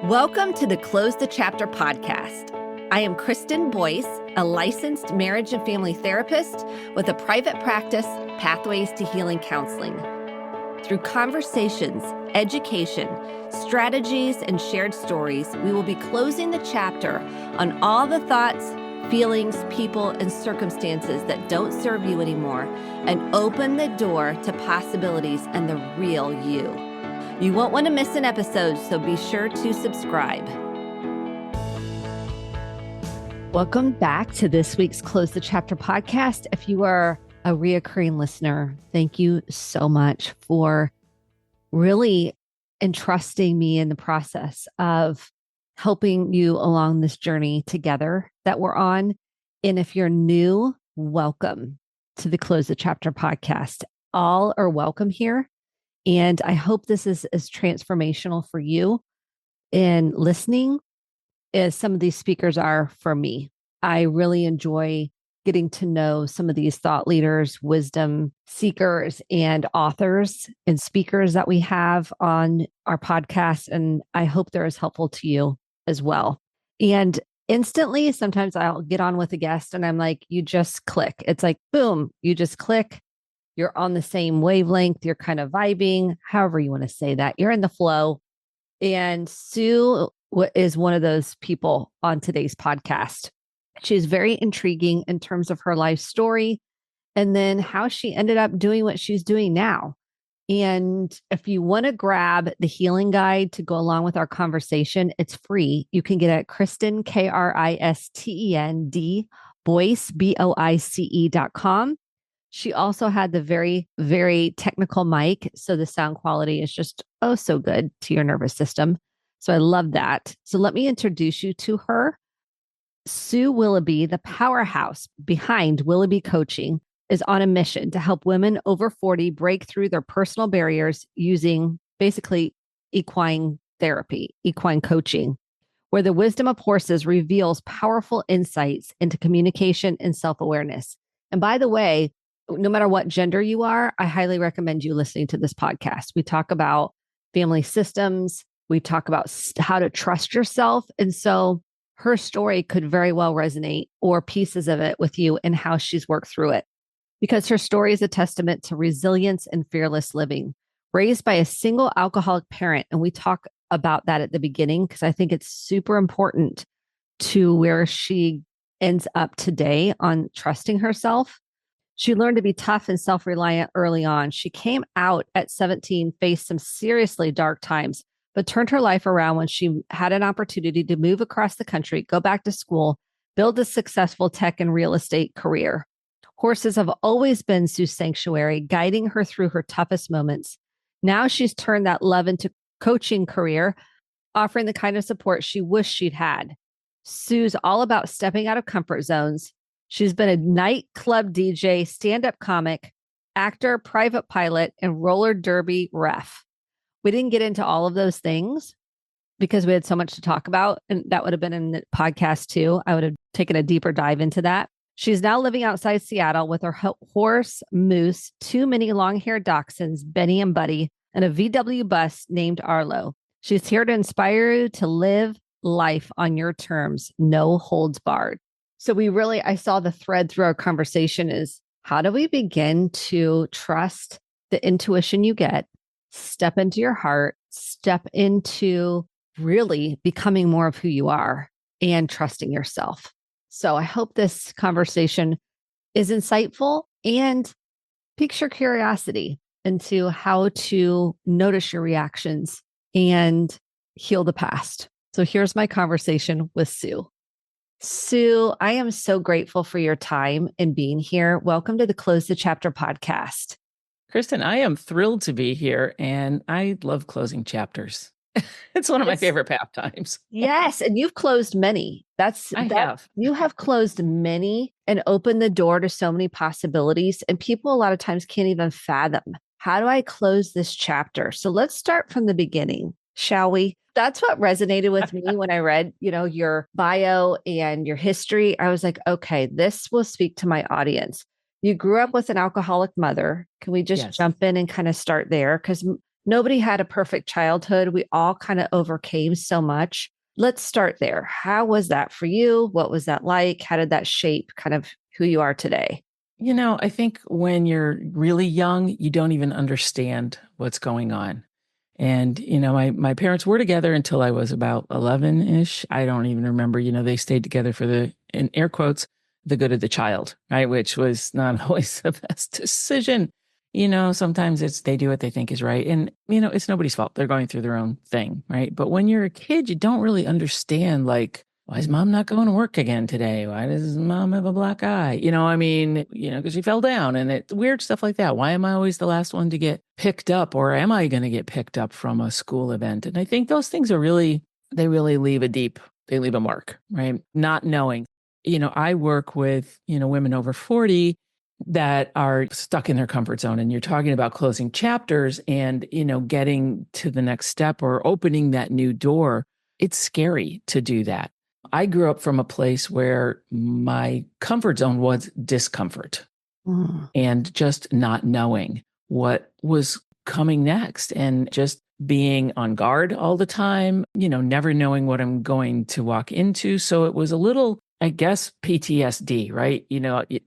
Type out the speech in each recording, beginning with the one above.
Welcome to the Close the Chapter podcast. I am Kristen Boyce, a licensed marriage and family therapist with a private practice, Pathways to Healing Counseling. Through conversations, education, strategies, and shared stories, we will be closing the chapter on all the thoughts, feelings, people, and circumstances that don't serve you anymore and open the door to possibilities and the real you. You won't want to miss an episode, so be sure to subscribe. Welcome back to this week's Close the Chapter podcast. If you are a reoccurring listener, thank you so much for really entrusting me in the process of helping you along this journey together that we're on. And if you're new, welcome to the Close the Chapter podcast. All are welcome here. And I hope this is as transformational for you in listening as some of these speakers are for me. I really enjoy getting to know some of these thought leaders, wisdom seekers, and authors and speakers that we have on our podcast. And I hope they're as helpful to you as well. And instantly, sometimes I'll get on with a guest and I'm like, you just click. It's like, boom, you just click. You're on the same wavelength. You're kind of vibing, however you want to say that. You're in the flow. And Sue is one of those people on today's podcast. She's very intriguing in terms of her life story and then how she ended up doing what she's doing now. And if you want to grab the healing guide to go along with our conversation, it's free. You can get it at Kristen, Kristend, Boyce, BOICE.com. She also had the very, very technical mic. So the sound quality is just, oh, so good to your nervous system. So I love that. So let me introduce you to her. Sue Willoughby, the powerhouse behind Willoughby Coaching, is on a mission to help women over 40 break through their personal barriers using basically equine therapy, equine coaching, where the wisdom of horses reveals powerful insights into communication and self-awareness. And by the way, no matter what gender you are, I highly recommend you listening to this podcast. We talk about family systems. We talk about how to trust yourself. And so her story could very well resonate, or pieces of it, with you and how she's worked through it. Because her story is a testament to resilience and fearless living, raised by a single alcoholic parent. And we talk about that at the beginning, because I think it's super important to where she ends up today on trusting herself. She learned to be tough and self-reliant early on. She came out at 17, faced some seriously dark times, but turned her life around when she had an opportunity to move across the country, go back to school, build a successful tech and real estate career. Horses have always been Sue's sanctuary, guiding her through her toughest moments. Now she's turned that love into coaching career, offering the kind of support she wished she'd had. Sue's all about stepping out of comfort zones. She's been a nightclub DJ, stand-up comic, actor, private pilot, and roller derby ref. We didn't get into all of those things because we had so much to talk about, and that would have been in the podcast too. I would have taken a deeper dive into that. She's now living outside Seattle with her horse, Moose, 2 mini long-haired dachshunds, Benny and Buddy, and a VW bus named Arlo. She's here to inspire you to live life on your terms, no holds barred. So I saw the thread through our conversation is, how do we begin to trust the intuition you get, step into your heart, step into really becoming more of who you are and trusting yourself? So I hope this conversation is insightful and piques your curiosity into how to notice your reactions and heal the past. So here's my conversation with Sue. Sue, I am so grateful for your time and being here. Welcome to the Close the Chapter podcast. Kristen, I am thrilled to be here, and I love closing chapters. It's one of my favorite pastimes. Yes, and you've closed many. You have closed many and opened the door to so many possibilities, and people a lot of times can't even fathom, how do I close this chapter? So let's start from the beginning, shall we? That's what resonated with me when I read, your bio and your history. I was like, okay, this will speak to my audience. You grew up with an alcoholic mother. Can we just jump in and kind of start there? Because Nobody had a perfect childhood. We all kind of overcame so much. Let's start there. How was that for you? What was that like? How did that shape kind of who you are today? I think when you're really young, you don't even understand what's going on. And, my parents were together until I was about 11-ish. I don't even remember, they stayed together for in air quotes, the good of the child, right? Which was not always the best decision. Sometimes they do what they think is right. And, it's nobody's fault. They're going through their own thing, right? But when you're a kid, you don't really understand, like, why is mom not going to work again today? Why does mom have a black eye? Because she fell down and weird stuff like that. Why am I always the last one to get picked up, or am I going to get picked up from a school event? And I think those things they really they leave a mark, right? Not knowing. I work with, women over 40 that are stuck in their comfort zone, and you're talking about closing chapters and, getting to the next step or opening that new door. It's scary to do that. I grew up from a place where my comfort zone was discomfort and just not knowing what was coming next and just being on guard all the time, never knowing what I'm going to walk into. So it was a little, I guess, PTSD, right?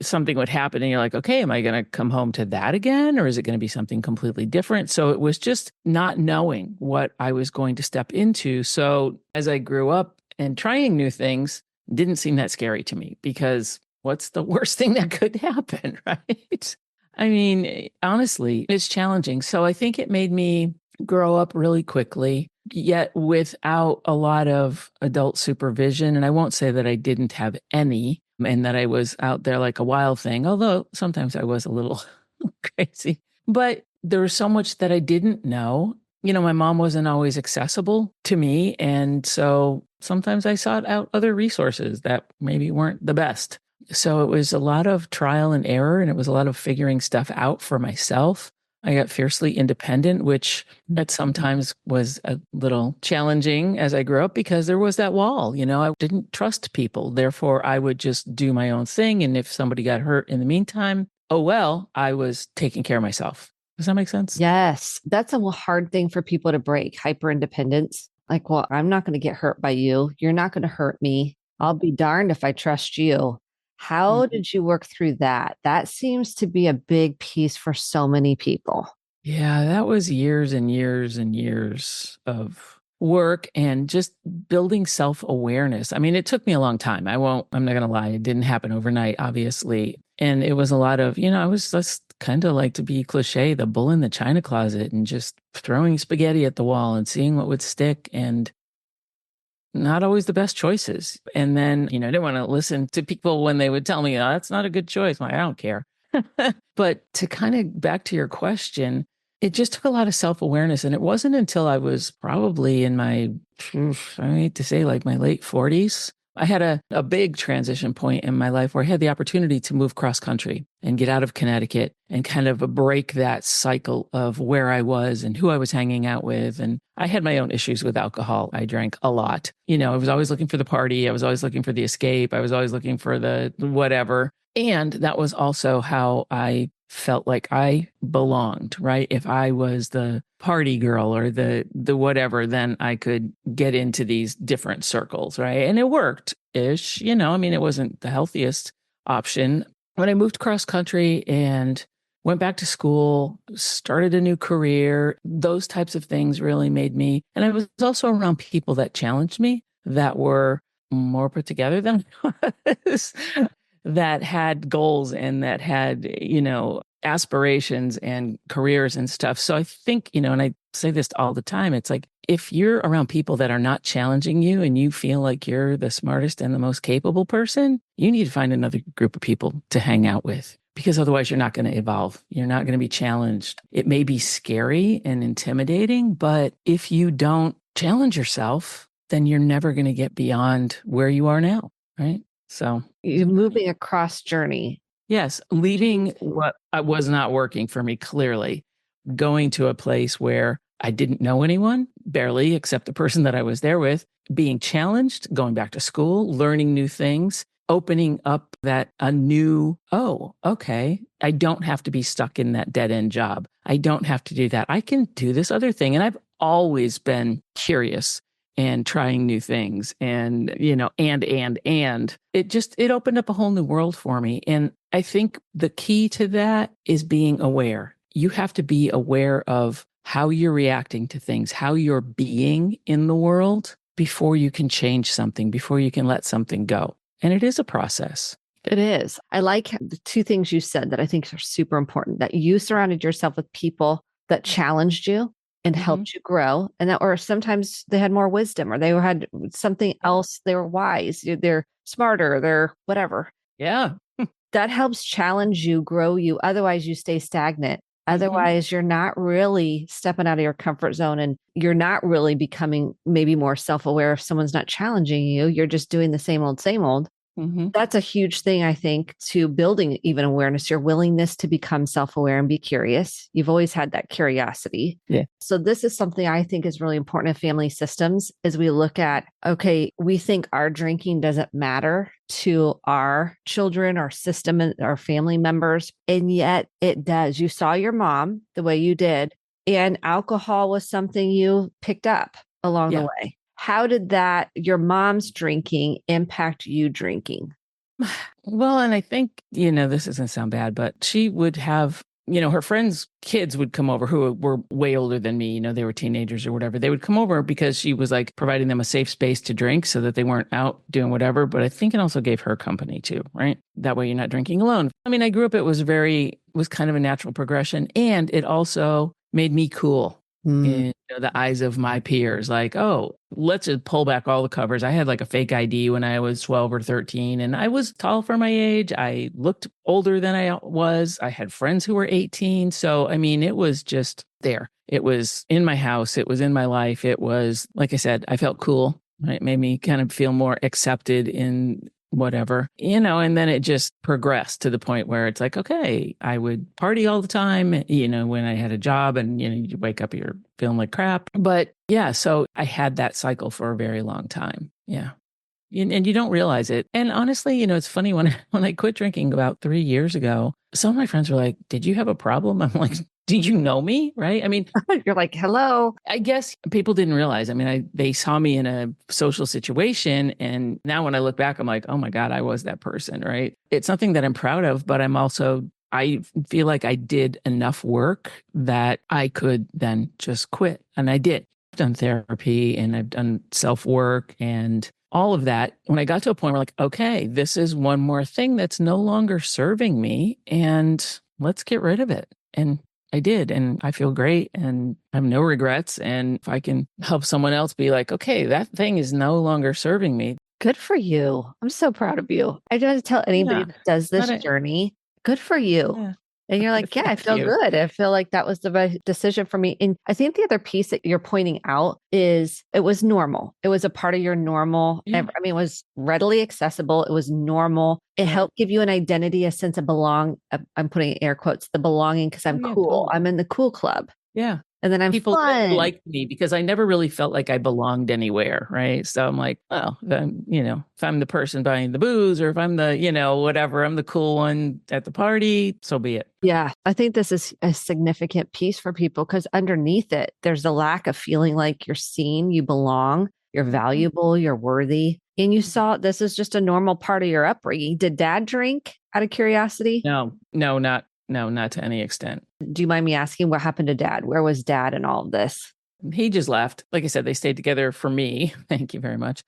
Something would happen and you're like, okay, am I going to come home to that again? Or is it going to be something completely different? So it was just not knowing what I was going to step into. So as I grew up and trying new things, didn't seem that scary to me, because what's the worst thing that could happen, right? I mean, honestly, it's challenging. So I think it made me grow up really quickly, yet without a lot of adult supervision. And I won't say that I didn't have any and that I was out there like a wild thing, although sometimes I was a little crazy. But there was so much that I didn't know. My mom wasn't always accessible to me. And so sometimes I sought out other resources that maybe weren't the best. So it was a lot of trial and error, and it was a lot of figuring stuff out for myself. I got fiercely independent, which at sometimes was a little challenging as I grew up, because there was that wall. I didn't trust people. Therefore, I would just do my own thing. And if somebody got hurt in the meantime, oh, well, I was taking care of myself. Does that make sense? Yes, that's a hard thing for people to break, hyper independence. Like, well, I'm not going to get hurt by you. You're not going to hurt me. I'll be darned if I trust you. How Mhm. did you work through that? That seems to be a big piece for so many people. Yeah, that was years and years and years of work and just building self-awareness. I mean, it took me a long time. I'm not going to lie. It didn't happen overnight, obviously. And it was a lot of, I was just kind of, like, to be cliche, the bull in the china closet, and just throwing spaghetti at the wall and seeing what would stick, and not always the best choices. And then, I didn't want to listen to people when they would tell me, oh, that's not a good choice. I don't care. But to kind of back to your question, it just took a lot of self-awareness. And it wasn't until I was probably in I hate to say, like, my late 40s. I had a big transition point in my life where I had the opportunity to move cross country and get out of Connecticut and kind of break that cycle of where I was and who I was hanging out with. And I had my own issues with alcohol. I drank a lot. I was always looking for the party. I was always looking for the escape. I was always looking for the whatever. And that was also how I felt like I belonged, right? If I was the party girl or the whatever, then I could get into these different circles, right? And it worked ish, I mean, it wasn't the healthiest option. When I moved cross country and went back to school, started a new career, those types of things really made me. And I was also around people that challenged me, that were more put together than I was, that had goals and that had, aspirations and careers and stuff. So I think, and I say this all the time, it's like, if you're around people that are not challenging you and you feel like you're the smartest and the most capable person, you need to find another group of people to hang out with, because otherwise you're not going to evolve. You're not going to be challenged. It may be scary and intimidating, but if you don't challenge yourself, then you're never going to get beyond where you are now, right? So You're moving across journey. yes, leaving what was not working for me, clearly, going to a place where I didn't know anyone, barely, except the person that I was there with, being challenged, going back to school, learning new things, opening up that a new, oh, okay, I don't have to be stuck in that dead end job. I don't have to do that. I can do this other thing. And I've always been curious and trying new things and, and it opened up a whole new world for me. And I think the key to that is being aware. You have to be aware of how you're reacting to things, how you're being in the world before you can change something, before you can let something go. And it is a process. It is. I like the two things you said that I think are super important, that you surrounded yourself with people that challenged you and helped you grow, and that, or sometimes they had more wisdom or they had something else. They were wise. They're smarter. They're whatever. Yeah. That helps challenge you, grow you. Otherwise, you stay stagnant. Otherwise, you're not really stepping out of your comfort zone and you're not really becoming maybe more self-aware if someone's not challenging you. You're just doing the same old, same old. That's a huge thing, I think, to building even awareness, your willingness to become self-aware and be curious. You've always had that curiosity. Yeah. So this is something I think is really important in family systems as we look at, okay, we think our drinking doesn't matter to our children, our system, and our family members. And yet it does. You saw your mom the way you did, and alcohol was something you picked up along the way. How did that, your mom's drinking, impact you drinking? Well, and I think, this doesn't sound bad, but she would have, her friends' kids would come over who were way older than me. They were teenagers or whatever. They would come over because she was like providing them a safe space to drink so that they weren't out doing whatever. But I think it also gave her company too, right? That way you're not drinking alone. I mean, I grew up, it was kind of a natural progression. And it also made me cool. In the eyes of my peers, like, oh, let's just pull back all the covers. I had like a fake ID when I was 12 or 13, and I was tall for my age. I looked older than I was. I had friends who were 18. So, I mean, it was just there. It was in my house. It was in my life. It was, like I said, I felt cool. Right? It made me kind of feel more accepted in whatever, and then it just progressed to the point where it's like, okay, I would party all the time, when I had a job and, you wake up, you're feeling like crap. But yeah, so I had that cycle for a very long time. Yeah. And you don't realize it. And honestly, it's funny when I quit drinking about 3 years ago, some of my friends were like, did you have a problem? I'm like, do you know me? Right. I mean, you're like, hello. I guess people didn't realize. I mean, they saw me in a social situation. And now when I look back, I'm like, oh my God, I was that person. Right. It's something that I'm proud of, but I feel like I did enough work that I could then just quit. And I did. I've done therapy and I've done self-work and all of that. When I got to a point where like, okay, this is one more thing that's no longer serving me and let's get rid of it. And I did. And I feel great and I have no regrets. And if I can help someone else be like, okay, that thing is no longer serving me. Good for you. I'm so proud of you. I don't tell anybody that does this journey, good for you. Yeah. And you're like, yeah, I feel good. I feel like that was the right decision for me. And I think the other piece that you're pointing out is it was normal. It was a part of your normal. Yeah. I mean, it was readily accessible. It was normal. It helped give you an identity, a sense of belong. I'm putting air quotes, the belonging, because I'm cool. Totally. I'm in the cool club. Yeah. And then I'm people fun. liked me because I never really felt like I belonged anywhere. Right. So I'm like, well, then, if I'm the person buying the booze or if I'm the, whatever, I'm the cool one at the party, so be it. Yeah. I think this is a significant piece for people because underneath it, there's a lack of feeling like you're seen, you belong, you're valuable, you're worthy. And you saw this is just a normal part of your upbringing. Did dad drink out of curiosity? No, not to any extent. Do you mind me asking what happened to dad? Where was dad in all of this? He just left. Like I said, they stayed together for me. Thank you very much.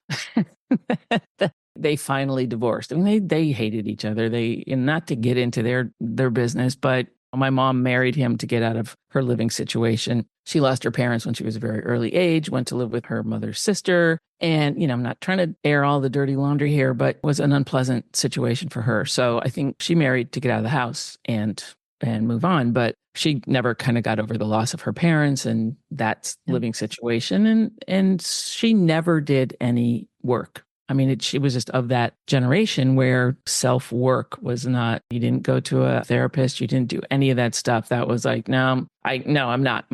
They finally divorced. I mean, they hated each other. And not to get into their business, but my mom married him to get out of her living situation. She lost her parents when she was a very early age, went to live with her mother's sister. And, I'm not trying to air all the dirty laundry here, but it was an unpleasant situation for her. So I think she married to get out of the house and move on. But she never kind of got over the loss of her parents and that living situation. And she never did any work. I mean, she was just of that generation where self-work was not, you didn't go to a therapist, you didn't do any of that stuff. That was like, no, I'm not,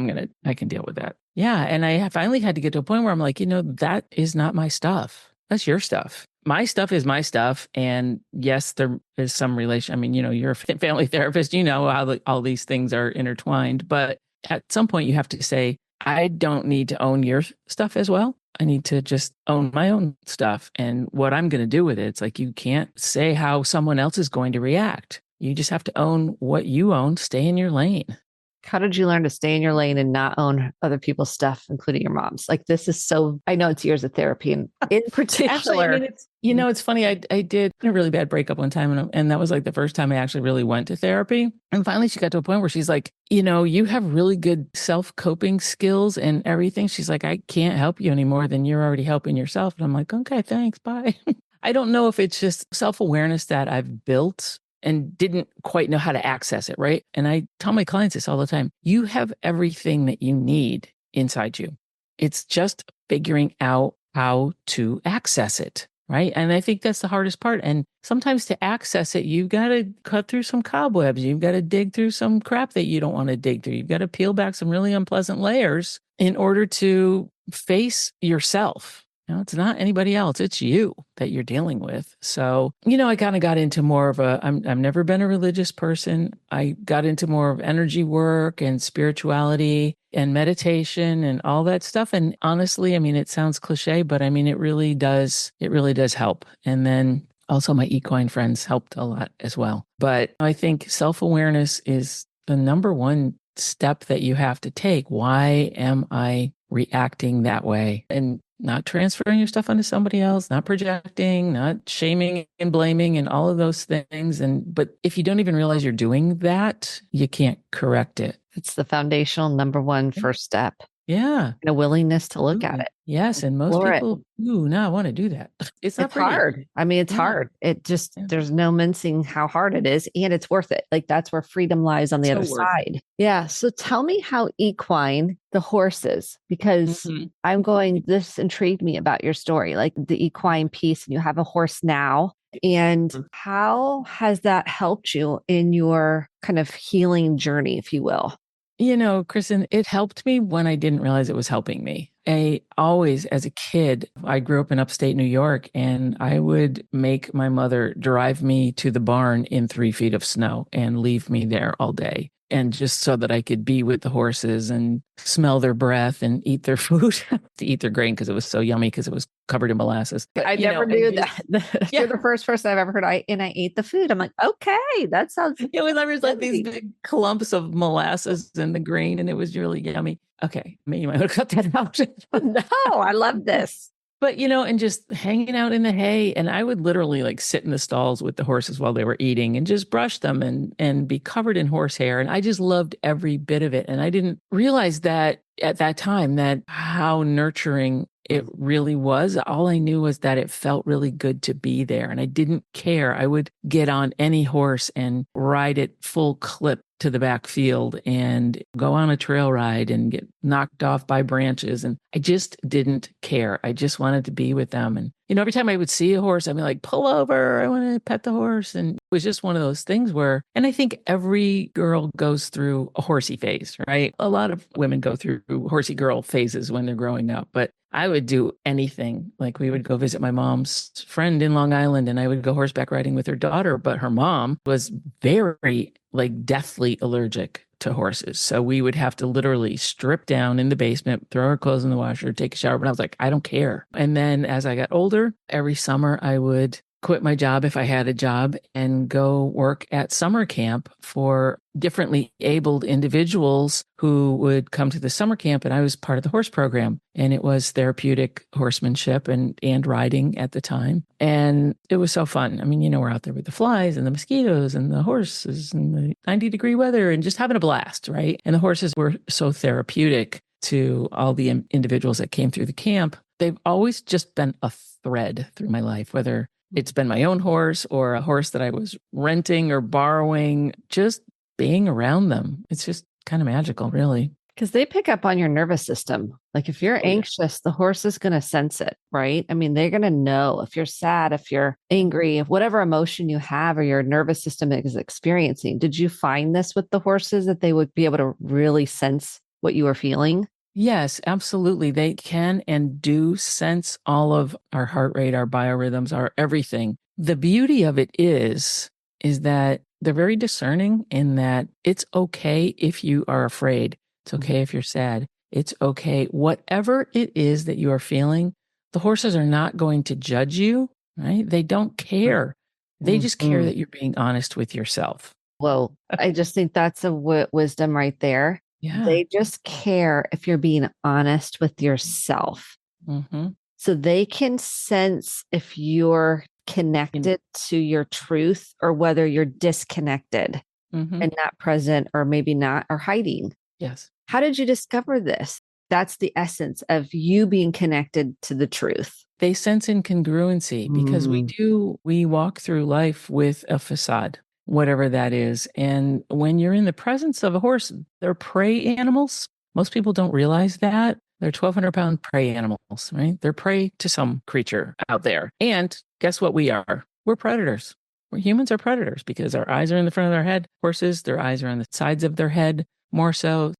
I can deal with that. Yeah. And I finally had to get to a point where I'm like, that is not my stuff. That's your stuff. My stuff is my stuff. And yes, there is some relation. I mean, you're a family therapist, how all these things are intertwined. But at some point, you have to say, I don't need to own your stuff as well. I need to just own my own stuff and what I'm going to do with it. It's like you can't say how someone else is going to react. You just have to own what you own, stay in your lane. How did you learn to stay in your lane and not own other people's stuff, including your mom's? Like, this is so, I know it's years of therapy and in particular. Actually, I mean, it's funny. I did a really bad breakup one time, and that was like the first time I actually really went to therapy. And finally, she got to a point where she's like, you have really good self-coping skills and everything. She's like, I can't help you any more than you're already helping yourself. And I'm like, okay, thanks, bye. I don't know if it's just self-awareness that I've built and didn't quite know how to access it, right? And I tell my clients this all the time. You have everything that you need inside you. It's just figuring out how to access it, right? And I think that's the hardest part. And sometimes to access it, you've got to cut through some cobwebs. You've got to dig through some crap that you don't want to dig through. You've got to peel back some really unpleasant layers in order to face yourself. It's not anybody else. It's you that you're dealing with. So, I kind of got into more of I've never been a religious person. I got into more of energy work and spirituality and meditation and all that stuff. And honestly, I mean, it sounds cliche, but I mean, it really does help. And then also my equine friends helped a lot as well. But I think self-awareness is the number one step that you have to take. Why am I reacting that way? And not transferring your stuff onto somebody else, not projecting, not shaming and blaming and all of those things. But if you don't even realize you're doing that, you can't correct it. It's the foundational number one first step. Yeah. And a willingness to look at it. Yes. And most people do not want to do that. It's not hard. I mean, it's hard. It just, there's no mincing how hard it is, and it's worth it. Like, that's where freedom lies on the other side. Yeah. So tell me how equine, the horses, because this intrigued me about your story, like the equine piece, and you have a horse now. And how has that helped you in your kind of healing journey, if you will? Kristen, it helped me when I didn't realize it was helping me. I always, as a kid, I grew up in upstate New York, and I would make my mother drive me to the barn in 3 feet of snow and leave me there all day. And just so that I could be with the horses and smell their breath and eat their food, to eat their grain because it was so yummy because it was covered in molasses. But, I never knew that. You're the first person I've ever heard. I ate the food. I'm like, okay, that sounds. It was always like these big clumps of molasses in the grain, and it was really yummy. Okay, maybe you might have cut that out. No, I love this. But, and just hanging out in the hay. And I would literally like sit in the stalls with the horses while they were eating and just brush them and be covered in horsehair. And I just loved every bit of it. And I didn't realize that at that time, that how nurturing it really was. All I knew was that it felt really good to be there. And I didn't care. I would get on any horse and ride it full clip to the backfield and go on a trail ride and get knocked off by branches. And I just didn't care. I just wanted to be with them. And, every time I would see a horse, I'd be like, pull over. I want to pet the horse. And it was just one of those things where, and I think every girl goes through a horsey phase, right? A lot of women go through horsey girl phases when they're growing up, but I would do anything. Like, we would go visit my mom's friend in Long Island, and I would go horseback riding with her daughter, but her mom was very deathly allergic to horses. So we would have to literally strip down in the basement, throw our clothes in the washer, take a shower. But I was like, I don't care. And then as I got older, every summer I would quit my job if I had a job and go work at summer camp for differently abled individuals who would come to the summer camp. And I was part of the horse program, and it was therapeutic horsemanship and riding at the time. And it was so fun. I mean, we're out there with the flies and the mosquitoes and the horses and the 90-degree weather and just having a blast, right? And the horses were so therapeutic to all the individuals that came through the camp. They've always just been a thread through my life, whether it's been my own horse or a horse that I was renting or borrowing, just being around them. It's just kind of magical, really. Because they pick up on your nervous system. Like, if you're anxious, the horse is going to sense it, right? I mean, they're going to know if you're sad, if you're angry, if whatever emotion you have or your nervous system is experiencing. Did you find this with the horses, that they would be able to really sense what you were feeling? Yes, absolutely. They can and do sense all of our heart rate, our biorhythms, our everything. The beauty of it is that they're very discerning in that it's okay if you are afraid. It's okay if you're sad. It's okay. Whatever it is that you are feeling, the horses are not going to judge you, right? They don't care. They just care Mhm. that you're being honest with yourself. Whoa, I just think that's a wisdom right there. Yeah. They just care if you're being honest with yourself. Mm-hmm. So they can sense if you're connected to your truth or whether you're disconnected Mm-hmm. and not present or maybe not or hiding. Yes. How did you discover this? That's the essence of you being connected to the truth. They sense incongruency because Mm. we walk through life with a facade, whatever that is. And when you're in the presence of a horse, they're prey animals. Most people don't realize that. They're 1,200-pound prey animals, right? They're prey to some creature out there. And guess what we are? We're predators. Humans are predators because our eyes are in the front of their head. Horses, their eyes are on the sides of their head. More so,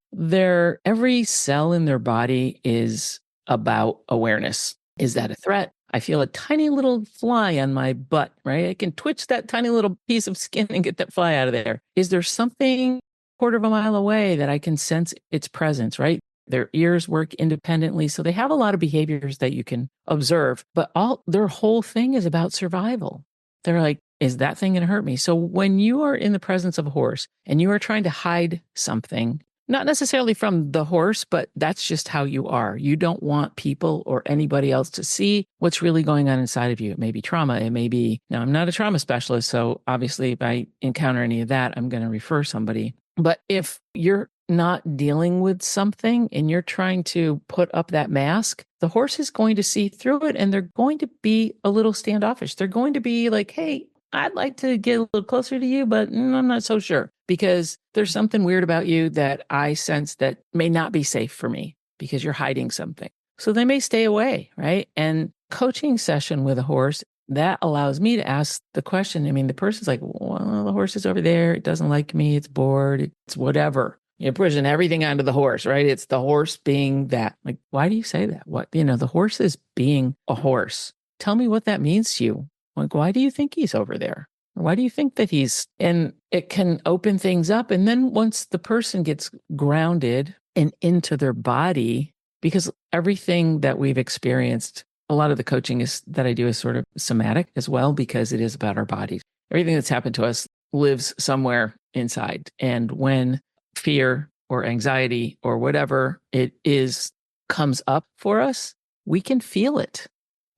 every cell in their body is about awareness. Is that a threat? I feel a tiny little fly on my butt, right? I can twitch that tiny little piece of skin and get that fly out of there. Is there something a quarter of a mile away that I can sense its presence, right? Their ears work independently. So they have a lot of behaviors that you can observe, but all their whole thing is about survival. They're like, is that thing going to hurt me? So when you are in the presence of a horse and you are trying to hide something, not necessarily from the horse, but that's just how you are. You don't want people or anybody else to see what's really going on inside of you. It may be trauma. It may be, now I'm not a trauma specialist. So obviously, if I encounter any of that, I'm going to refer somebody. But if you're not dealing with something and you're trying to put up that mask, the horse is going to see through it and they're going to be a little standoffish. They're going to be like, hey, I'd like to get a little closer to you, but I'm not so sure because there's something weird about you that I sense that may not be safe for me because you're hiding something. So they may stay away, right? And coaching session with a horse, that allows me to ask the question. I mean, the person's like, well, the horse is over there. It doesn't like me. It's bored. It's whatever. You're pushing everything onto the horse, right? It's the horse being that. Like, why do you say that? The horse is being a horse. Tell me what that means to you. Like, why do you think he's over there? Why do you think that and it can open things up. And then once the person gets grounded and into their body, because everything that we've experienced, a lot of the coaching that I do is sort of somatic as well, because it is about our bodies. Everything that's happened to us lives somewhere inside. And when fear or anxiety or whatever it is comes up for us, we can feel it.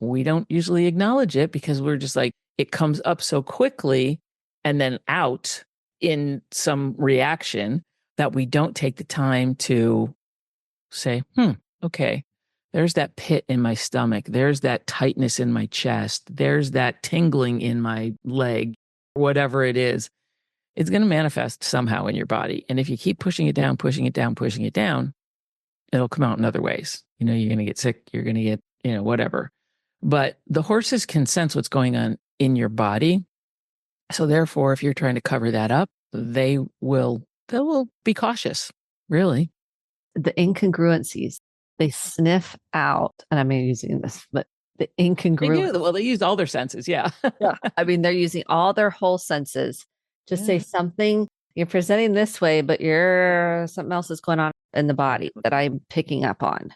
We don't usually acknowledge it because we're just like, it comes up so quickly and then out in some reaction that we don't take the time to say, okay, there's that pit in my stomach. There's that tightness in my chest. There's that tingling in my leg, whatever it is. It's going to manifest somehow in your body. And if you keep pushing it down, pushing it down, pushing it down, it'll come out in other ways. You're going to get sick. You're going to get, whatever. But the horses can sense what's going on in your body. So therefore, if you're trying to cover that up, they will be cautious, really. The incongruencies they sniff out, and I'm using this, but the They incongruent. do. Well, they use all their senses. Yeah. Yeah. I mean, they're using all their whole senses to say Yeah. something. You're presenting this way, but you're something else is going on in the body that I'm picking up on.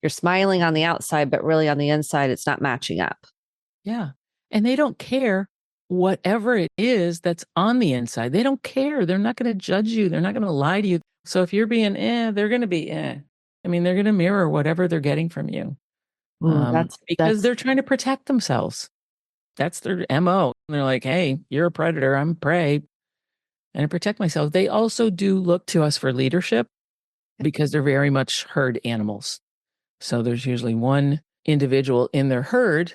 You're smiling on the outside, but really on the inside, it's not matching up. Yeah. And they don't care whatever it is that's on the inside. They don't care. They're not going to judge you. They're not going to lie to you. So if you're being they're going to be I mean, they're going to mirror whatever they're getting from you Ooh, because they're trying to protect themselves. That's their MO. And they're like, hey, you're a predator. I'm prey. And to protect myself. They also do look to us for leadership because they're very much herd animals. So there's usually one individual in their herd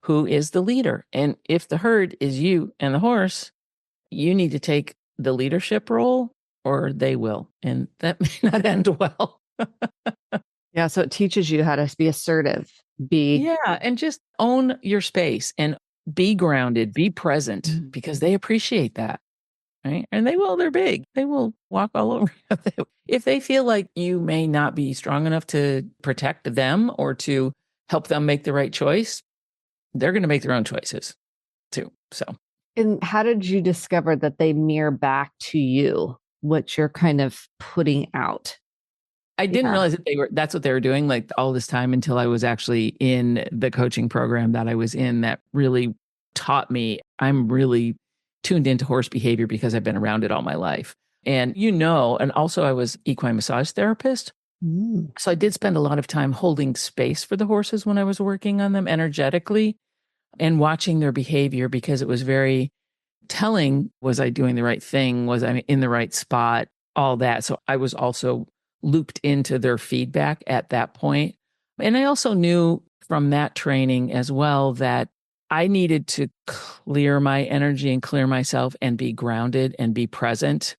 who is the leader. And if the herd is you and the horse, you need to take the leadership role or they will. And that may not end well. Yeah. So it teaches you how to be assertive, be. Yeah. And just own your space and be grounded, be present because they appreciate that. right? And they're big. They will walk all over you. If they feel like you may not be strong enough to protect them or to help them make the right choice, they're going to make their own choices too. So, And how did you discover that they mirror back to you what you're kind of putting out? I didn't Yeah. realize that that's what they were doing like all this time until I was actually in the coaching program that I was in that really taught me. I'm really tuned into horse behavior because I've been around it all my life. And and also I was equine massage therapist. Mm. So I did spend a lot of time holding space for the horses when I was working on them energetically and watching their behavior because it was very telling. Was I doing the right thing? Was I in the right spot? All that. So I was also looped into their feedback at that point. And I also knew from that training as well that I needed to clear my energy and clear myself and be grounded and be present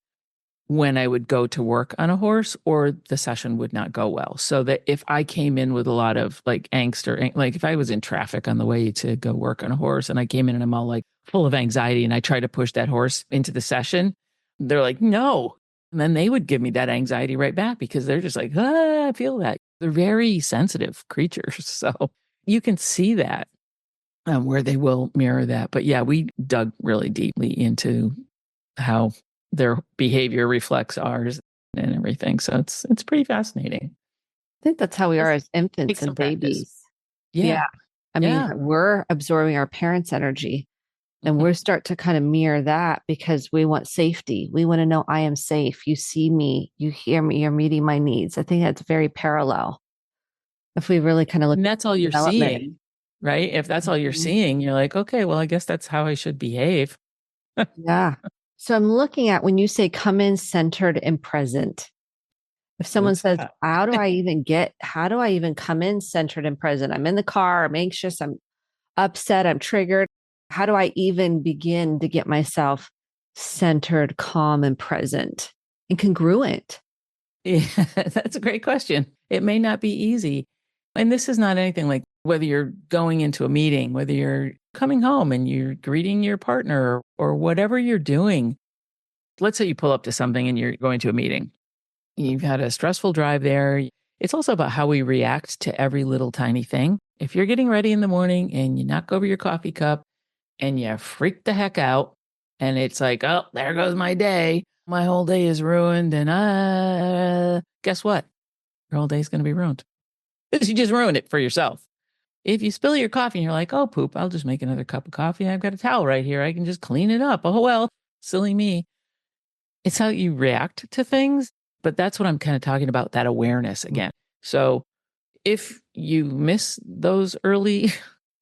when I would go to work on a horse, or the session would not go well. So that if I came in with a lot of like angst or like if I was in traffic on the way to go work on a horse and I came in and I'm all like full of anxiety and I try to push that horse into the session, they're like, no. And then they would give me that anxiety right back because they're just like, I feel that. They're very sensitive creatures. So you can see that where they will mirror that. But yeah, we dug really deeply into how their behavior reflects ours and everything. So it's pretty fascinating. I think that's how we are as Take infants some and practice. babies. Yeah. Yeah. I mean, Yeah. we're absorbing our parents' energy and Mhm. we start to kind of mirror that because we want safety. We want to know I am safe. You see me, you hear me, you're meeting my needs. I think that's very parallel. If we really kind of look And at that's all you're development. seeing, right? If that's all you're Mhm. seeing, you're like, okay, well, I guess that's how I should behave. Yeah. So I'm looking at when you say come in centered and present. If someone What's says, that? how do I even come in centered and present? I'm in the car, I'm anxious, I'm upset, I'm triggered. How do I even begin to get myself centered, calm, and present and congruent? Yeah, that's a great question. It may not be easy. And this is not anything like whether you're going into a meeting, whether you're coming home and you're greeting your partner or whatever you're doing. Let's say you pull up to something and you're going to a meeting. You've had a stressful drive there. It's also about how we react to every little tiny thing. If you're getting ready in the morning and you knock over your coffee cup and you freak the heck out, and it's like, oh, there goes my day. My whole day is ruined. And guess what? Your whole day is going to be ruined because you just ruined it for yourself. If you spill your coffee and you're like, oh, poop, I'll just make another cup of coffee. I've got a towel right here. I can just clean it up. Oh, well, silly me. It's how you react to things. But that's what I'm kind of talking about, that awareness again. So if you miss those early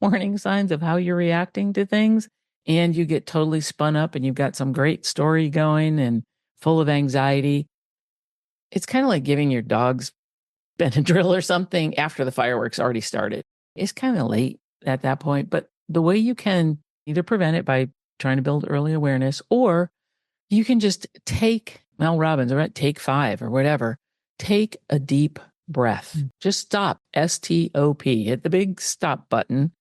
warning signs of how you're reacting to things and you get totally spun up and you've got some great story going and full of anxiety, it's kind of like giving your dogs Benadryl or something after the fireworks already started. It's kind of late at that point, but the way you can either prevent it by trying to build early awareness, or you can just take Mel Robbins, or take 5 or whatever, take a deep breath. Just stop, STOP, hit the big stop button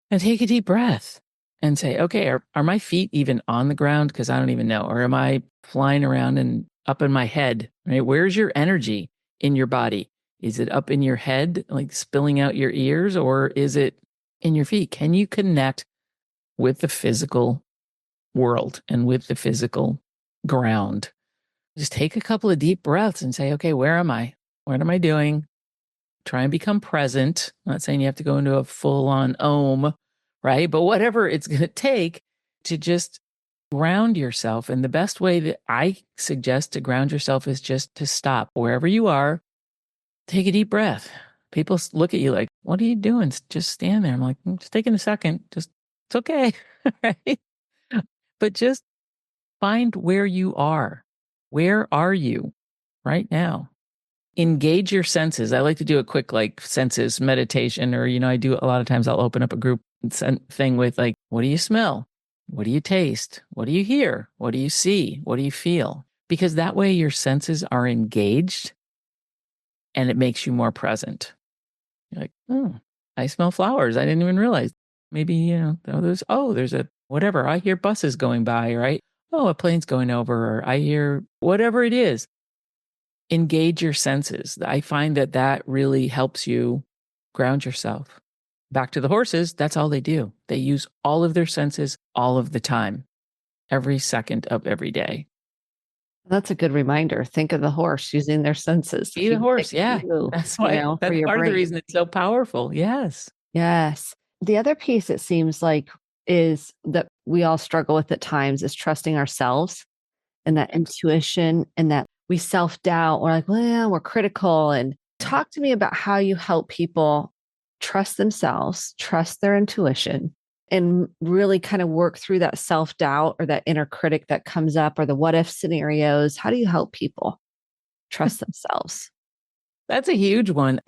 and take a deep breath and say, okay, are my feet even on the ground? Because I don't even know. Or am I flying around and up in my head? Right? Where's your energy in your body? Is it up in your head, like spilling out your ears, or is it in your feet? Can you connect with the physical world and with the physical ground? Just take a couple of deep breaths and say, okay, where am I? What am I doing? Try and become present. I'm not saying you have to go into a full on om, right? But whatever it's going to take to just ground yourself. And the best way that I suggest to ground yourself is just to stop wherever you are, take a deep breath. People look at you like, what are you doing? Just stand there. I'm like, just taking a second. Just, it's okay. Right? But just find where you are. Where are you right now? Engage your senses. I like to do a quick like senses meditation, or, I do a lot of times I'll open up a group thing with like, what do you smell? What do you taste? What do you hear? What do you see? What do you feel? Because that way your senses are engaged and it makes you more present. You're like, oh, I smell flowers. I didn't even realize. Maybe, there's a whatever. I hear buses going by, right? oh, a plane's going over, or I hear whatever it is. Engage your senses. I find that that really helps you ground yourself. Back to the horses, that's all they do. They use all of their senses all of the time, every second of every day. That's a good reminder. Think of the horse using their senses. Be If the you take horse. a Yeah. cue, That's why, for that's your part of the brain. reason it's so powerful. Yes. Yes. The other piece it seems like is that we all struggle with at times is trusting ourselves and that intuition and that we self doubt. We're like, well, we're critical. And talk to me about how you help people trust themselves, trust their intuition, and really kind of work through that self doubt or that inner critic that comes up or the what if scenarios. How do you help people trust themselves? That's a huge one.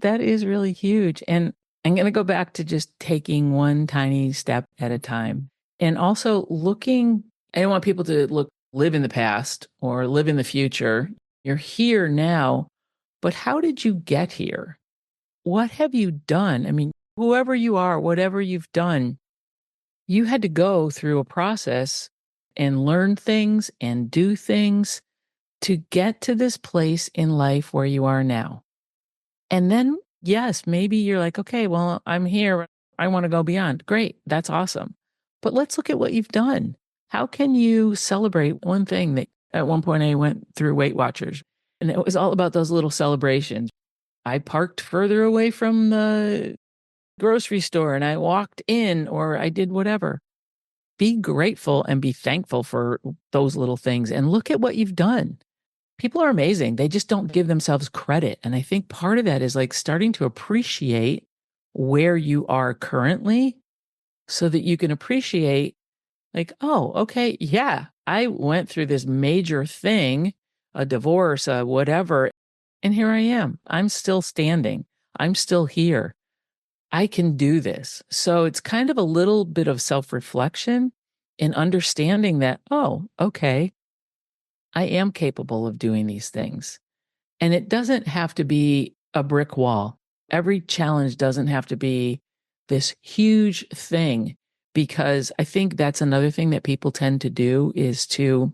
That is really huge. And I'm going to go back to just taking one tiny step at a time. And also looking, I don't want people to live in the past or live in the future. You're here now, but how did you get here? What have you done? I mean, whoever you are, whatever you've done, you had to go through a process and learn things and do things to get to this place in life where you are now. And then, yes, maybe you're like, okay, well, I'm here. I want to go beyond. Great. That's awesome. But let's look at what you've done. How can you celebrate one thing that at one point I went through Weight Watchers and it was all about those little celebrations. I parked further away from the grocery store and I walked in or I did whatever. Be grateful and be thankful for those little things and look at what you've done. People are amazing. They just don't give themselves credit. And I think part of that is like starting to appreciate where you are currently so that you can appreciate, like, oh, okay, yeah, I went through this major thing, a divorce, whatever, and here I am. I'm still standing. I'm still here. I can do this. So it's kind of a little bit of self reflection and understanding that, oh, okay, I am capable of doing these things. And it doesn't have to be a brick wall. Every challenge doesn't have to be this huge thing, because I think that's another thing that people tend to do is to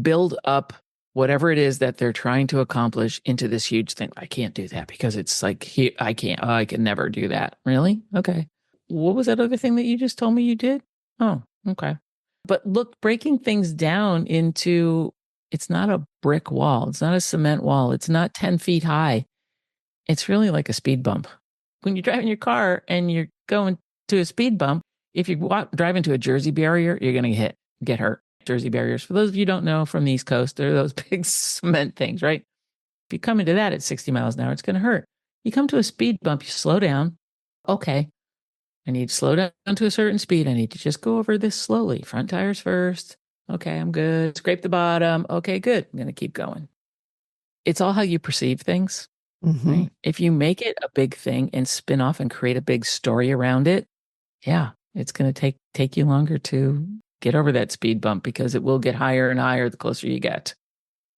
build up whatever it is that they're trying to accomplish into this huge thing. I can't do that because it's like, I can't, oh, I can never do that. Really? Okay. What was that other thing that you just told me you did? Oh, okay. But look, breaking things down into, it's not a brick wall. It's not a cement wall. It's not 10 feet high. It's really like a speed bump. When you're driving your car and you're going to a speed bump, if you drive into a Jersey barrier, you're going to get hurt. Jersey barriers, for those of you who don't know from the East Coast, they're those big cement things, right? If you come into that at 60 miles an hour, it's going to hurt. You come to a speed bump, you slow down. Okay, I need to slow down to a certain speed. I need to just go over this slowly. Front tires first. Okay, I'm good. Scrape the bottom. Okay, good. I'm going to keep going. It's all how you perceive things, Mm-hmm. right? If you make it a big thing and spin off and create a big story around it, yeah, it's going to take you longer to get over that speed bump because it will get higher and higher the closer you get.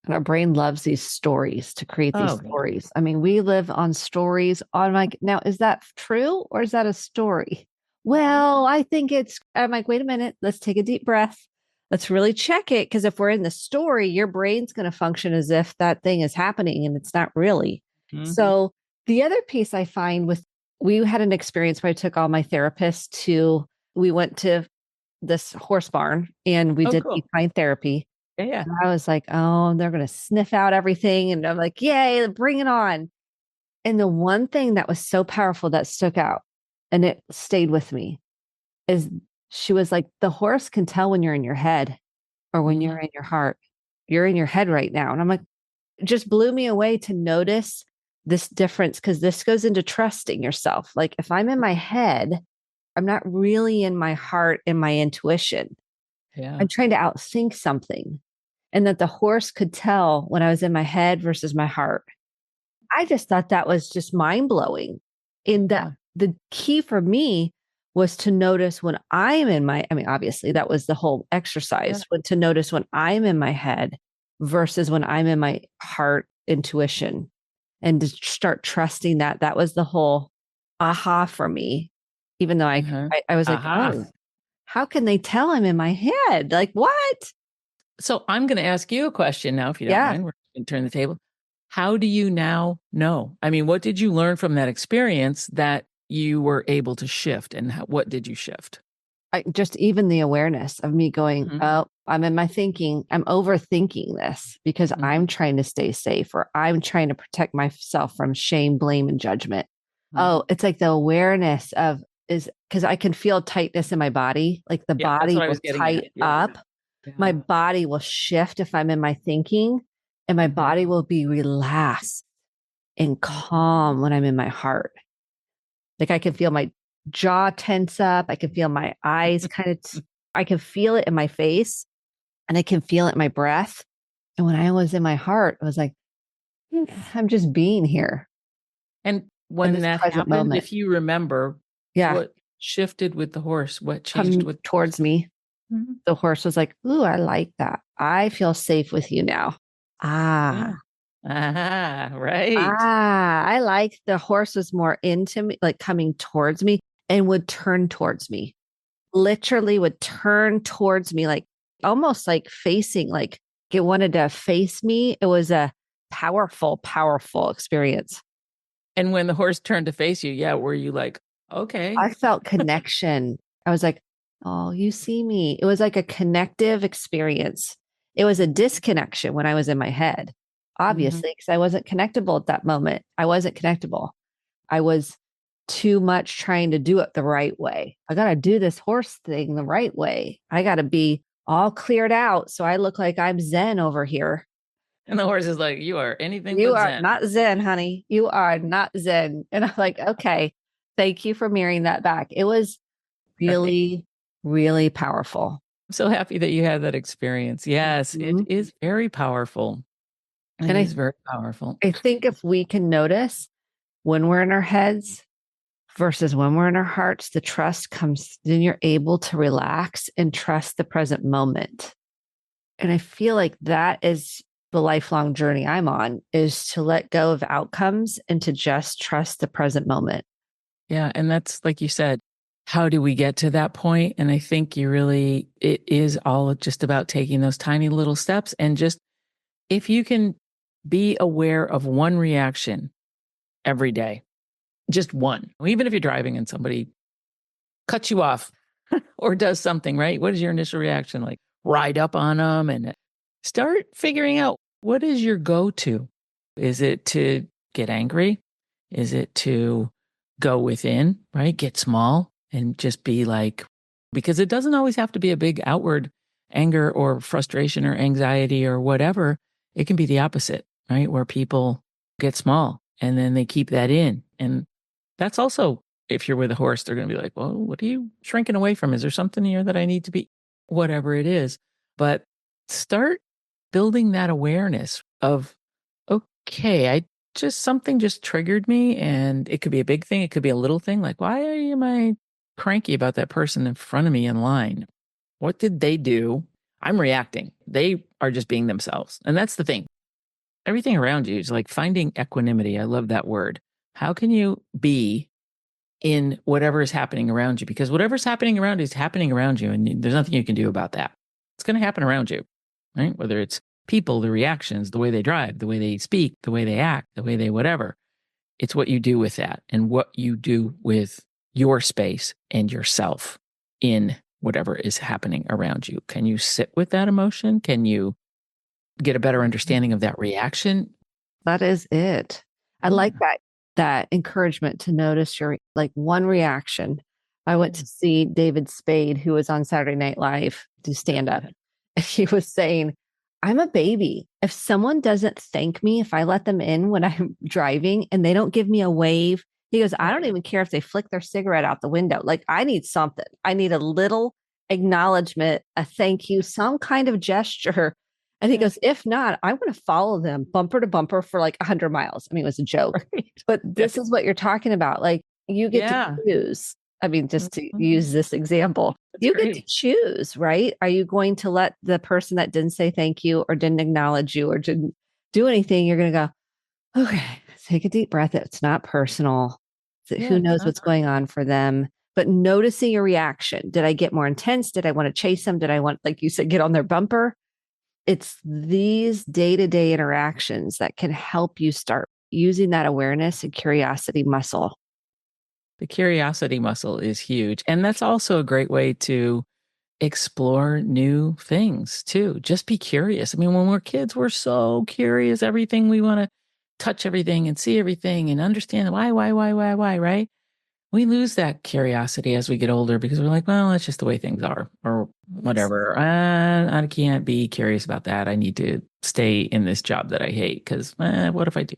And our brain loves these stories to create these Oh, stories. I mean, we live on stories on like, now, is that true or is that a story? Well, I think I'm like, wait a minute, let's take a deep breath. Let's really check it. Because if we're in the story, your brain's going to function as if that thing is happening and it's not really. mm-hmm. So the other piece I find we had an experience where I took all my therapists we went to this horse barn and we did Cool. equine therapy. Yeah. And I was like, oh, they're going to sniff out everything. And I'm like, yay, bring it on. And the one thing that was so powerful that stuck out and it stayed with me is she was like, the horse can tell when you're in your head or when you're in your heart. You're in your head right now. And I'm like, it just blew me away to notice this difference because this goes into trusting yourself. Like if I'm in my head, I'm not really in my heart and my intuition. Yeah. I'm trying to outthink something. And that the horse could tell when I was in my head versus my heart. I just thought that was just mind blowing. In that the key for me was to notice when I'm I mean, obviously that was the whole exercise, but to notice when I'm in my head versus when I'm in my heart intuition and to start trusting that. That was the whole aha for me. Even though I was like, Aha. oh, how can they tell I'm in my head? Like, what? So I'm going to ask you a question now, if you don't Yeah. mind. We're going to turn the table. How do you now know? I mean, what did you learn from that experience that you were able to shift, and what did you shift? Just even the awareness of me going, Mhm. oh, I'm in my thinking. I'm overthinking this because Mhm. I'm trying to stay safe or I'm trying to protect myself from shame, blame, and judgment. Mhm. Oh, it's like the awareness of is because I can feel tightness in my body. Like the Yeah, that's body what I will was getting at. tight Yeah. up. My Yeah. body will shift if I'm in my thinking, and my Mhm. body will be relaxed and Mhm. calm when I'm in my heart. Like I can feel my jaw tense up. I can feel my eyes kind of, I can feel it in my face and I can feel it in my breath. And when I was in my heart, I was like, I'm just being here And in when this that present happened, moment. if you remember, Yeah. what shifted with the horse? What changed Come with the horse? towards me. Mhm. The horse was like, ooh, I like that. I feel safe with you now. Yeah. Ah, Right. I like the horse was more into me, like coming towards me and would turn towards me. Literally would turn towards me, like almost like facing, like it wanted to face me. It was a powerful, powerful experience. And when the horse turned to face you, yeah, were you like, okay? I felt connection. I was like, oh, you see me. It was like a connective experience. It was a disconnection when I was in my head, Mhm. obviously, because I wasn't connectable at that moment. I wasn't connectable. I was too much trying to do it the right way. I got to do this horse thing the right way. I got to be all cleared out. So I look like I'm Zen over here. And the horse is like, you are anything You but are Zen. not Zen, honey. You are not Zen. And I'm like, okay, thank you for mirroring that back. It was Right. really, really powerful. I'm so happy that you had that experience. Yes, it Mhm. is very powerful. It And is very powerful. I think if we can notice when we're in our heads versus when we're in our hearts, the trust comes, then you're able to relax and trust the present moment. And I feel like that is the lifelong journey I'm on is to let go of outcomes and to just trust the present moment. Yeah. And that's like you said, how do we get to that point? And I think it is all just about taking those tiny little steps. And just if you can be aware of one reaction every day, just one, even if you're driving and somebody cuts you off or does something, right? What is your initial reaction? Like ride up on them and start figuring out, what is your go to? Is it to get angry? Is it to go within, right? Get small and just be like, because it doesn't always have to be a big outward anger or frustration or anxiety or whatever. It can be the opposite, right? Where people get small and then they keep that in. And that's also, if you're with a horse, they're going to be like, well, what are you shrinking away from? Is there something here that I need to be? Whatever it is. But start building that awareness of, okay, something just triggered me. And it could be a big thing. It could be a little thing. Like, why am I cranky about that person in front of me in line? What did they do? I'm reacting. They are just being themselves. And that's the thing. Everything around you is like finding equanimity. I love that word. How can you be in whatever is happening around you? Because whatever's happening around you is happening around you, and there's nothing you can do about that. It's going to happen around you, right? Whether it's people, the reactions, the way they drive, the way they speak, the way they act, the way they whatever. It's what you do with that and what you do with your space and yourself in whatever is happening around you. Can you sit with that emotion? Can you get a better understanding of that reaction? That is it. I like Yeah. that encouragement to notice your like one reaction. I went Yeah. to see David Spade, who was on Saturday Night Live, do stand up. And he was saying, I'm a baby. If someone doesn't thank me, if I let them in when I'm driving and they don't give me a wave, he goes, I don't even care if they flick their cigarette out the window. Like, I need something. I need a little acknowledgement, a thank you, some kind of gesture. And he Yeah. goes, if not, I want to follow them bumper to bumper for like 100 miles. I mean, it was a joke, Right. but Yeah. this is what you're talking about. Like, you get to Yeah. choose. I mean, just to Mhm. use this example, That's you get to great. choose, right? Are you going to let the person that didn't say thank you or didn't acknowledge you or didn't do anything, you're going to go, okay, take a deep breath. It's not personal. Yeah. Who It's knows not what's going on for them? but noticing your reaction. Did I get more intense? Did I want to chase them? Did I want, like you said, get on their bumper? It's these day-to-day interactions that can help you start using that awareness and curiosity muscle. The curiosity muscle is huge. And that's also a great way to explore new things too. Just be curious. I mean, when we're kids, we're so curious. Everything we want to touch everything and see everything and understand why, right? We lose that curiosity as we get older because we're like, well, that's just the way things are or whatever. I can't be curious about that. I need to stay in this job that I hate because what if I do?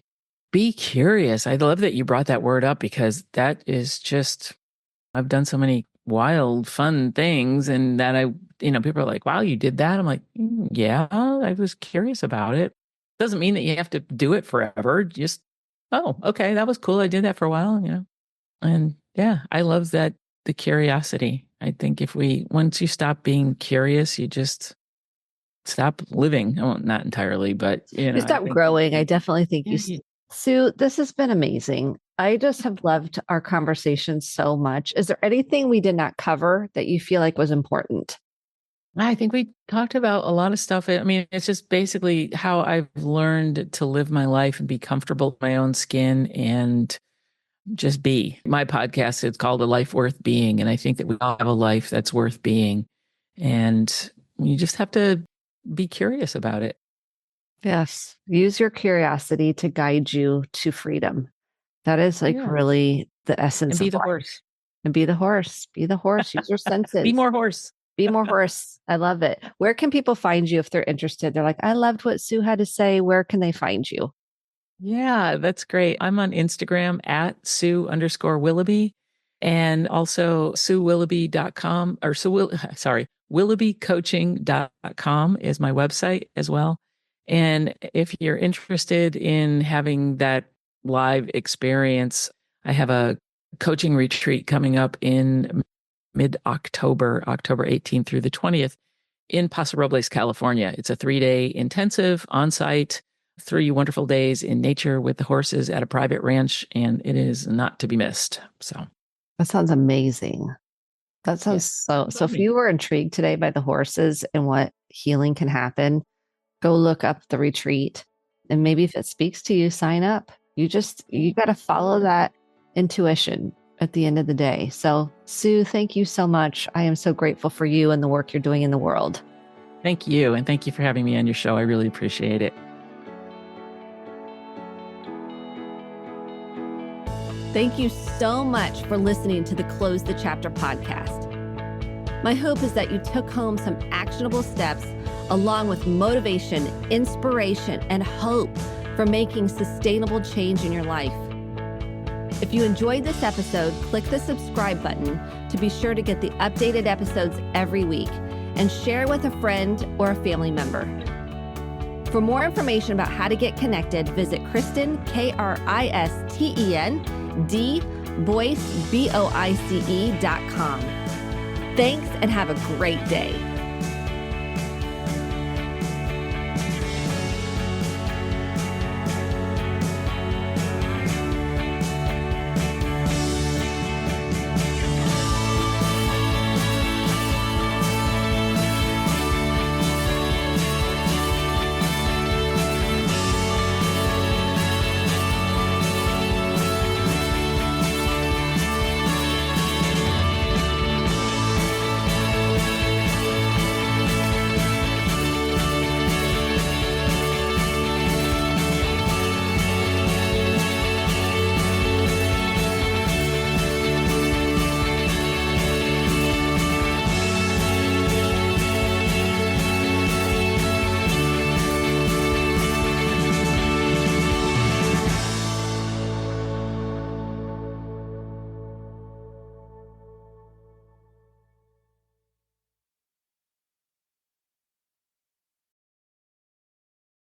Be curious. I love that you brought that word up because that is just, I've done so many wild, fun things and that people are like, wow, you did that. I'm like, yeah, I was curious about it. Doesn't mean that you have to do it forever. Just, oh, okay, that was cool. I did that for a while, And yeah, I love that, the curiosity. I think once you stop being curious, you just stop living. Well, not entirely, but You stop growing. I definitely think Sue, this has been amazing. I just have loved our conversation so much. Is there anything we did not cover that you feel like was important? I think we talked about a lot of stuff. I mean, it's just basically how I've learned to live my life and be comfortable in my own skin and just be. My podcast, it's called A Life Worth Being. And I think that we all have a life that's worth being. And you just have to be curious about it. Yes. Use your curiosity to guide you to freedom. That is really the essence and be of the life. horse. And be the horse. Be the horse. Use your senses. Be more horse. Be more horse. I love it. Where can people find you if they're interested? They're like, I loved what Sue had to say. Where can they find you? Yeah, that's great. I'm on Instagram at Sue_Willoughby and also SueWilloughby.com or WilloughbyCoaching.com is my website as well. And if you're interested in having that live experience, I have a coaching retreat coming up in mid-October, October 18th through the 20th in Paso Robles, California. It's a 3-day intensive on-site, 3 wonderful days in nature with the horses at a private ranch, and it is not to be missed. So that sounds amazing. That sounds so if you were intrigued today by the horses and what healing can happen, go look up the retreat. And maybe if it speaks to you, sign up. You got to follow that intuition at the end of the day. So Sue, thank you so much. I am so grateful for you and the work you're doing in the world. Thank you. And thank you for having me on your show. I really appreciate it. Thank you so much for listening to the Close the Chapter podcast. My hope is that you took home some actionable steps along with motivation, inspiration, and hope for making sustainable change in your life. If you enjoyed this episode, click the subscribe button to be sure to get the updated episodes every week and share with a friend or a family member. For more information about how to get connected, visit Kristen, KRISTEN, Boyce, BOICE.com. Thanks and have a great day.